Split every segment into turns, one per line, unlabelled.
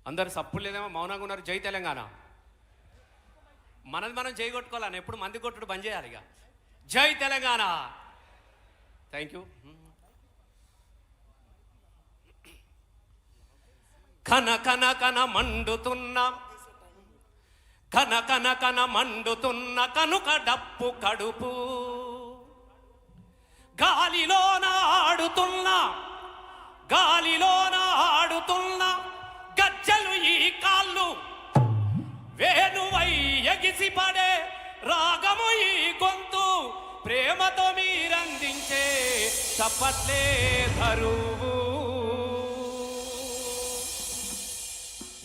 అందరు సప్పుడు లేదేమో మౌనంగా ఉన్నారు. జై తెలంగాణ. మనది మనం జై కొట్టుకోవాలని ఎప్పుడు మంది కొట్టుడు బంద్ చేయాలి. ఇక జై తెలంగాణ. Thank you. కన కన కన మండుతున్న కన కన కన మండుతున్న కనుక డప్పు కడుపు గాలిలోన ఆడుతున్న గజ్జలు ఈ కాళ్ళు వేణువై ఎగిసిపడే రాగము ఈ గొంతు ప్రేమతో మీరందించే చప్పట్లే ధరువు.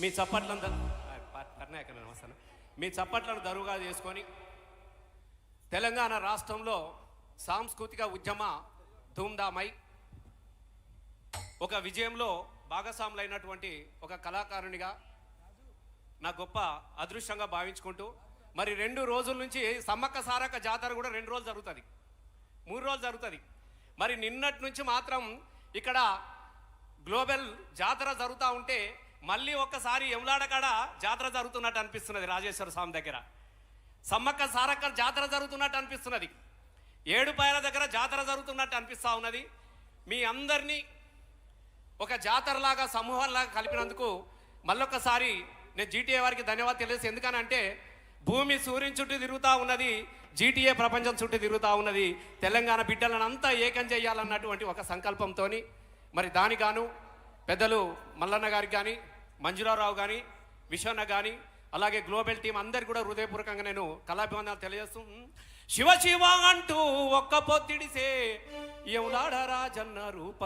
మీ చప్పట్లను వస్తాను. మీ చప్పట్లను దరువుగా చేసుకొని తెలంగాణ రాష్ట్రంలో సాంస్కృతిక ఉద్యమ ధూమ్ధామై ఒక విజయంలో భాగస్వాములైనటువంటి ఒక కళాకారునిగా నా గొప్ప అదృష్టంగా భావించుకుంటూ మరి 2 రోజుల నుంచి సమ్మక్క సారక్క జాతర కూడా 2 రోజులు జరుగుతుంది, 3 రోజులు జరుగుతుంది. మరి నిన్నటి నుంచి మాత్రం ఇక్కడ గ్లోబల్ జాతర జరుగుతూ ఉంటే మళ్ళీ ఒక్కసారి ఎమ్లాడ కాడ జాతర జరుగుతున్నట్టు అనిపిస్తున్నది. రాజేశ్వర స్వామి దగ్గర సమ్మక్క సారక్క జాతర జరుగుతున్నట్టు అనిపిస్తున్నది. ఏడుపాయల దగ్గర జాతర జరుగుతున్నట్టు అనిపిస్తూ ఉన్నది. మీ అందరినీ ఒక జాతరలాగా సమూహంలాగా కలిపినందుకు మళ్ళొక్కసారి నేను జీటీఏ వారికి ధన్యవాదాలు తెలియజేసి, ఎందుకనంటే భూమి సూర్యుని చుట్టూ తిరుగుతూ ఉన్నది, జీటీఏ ప్రపంచం చుట్టూ తిరుగుతూ ఉన్నది. తెలంగాణ బిడ్డలను అంతా ఏకం చేయాలన్నటువంటి ఒక సంకల్పంతో మరి దానిగాను పెద్దలు మల్లన్న గారికి కానీ, మంజురారావు కానీ, విశ్వన్న కానీ, అలాగే గ్లోబల్ టీం అందరికి కూడా హృదయపూర్వకంగా నేను కళాభివందనాలు తెలియజేస్తూ, శివ శివ అంటూ ఒక్క పొత్తిడిసే ఎములాడ రాజన్న రూప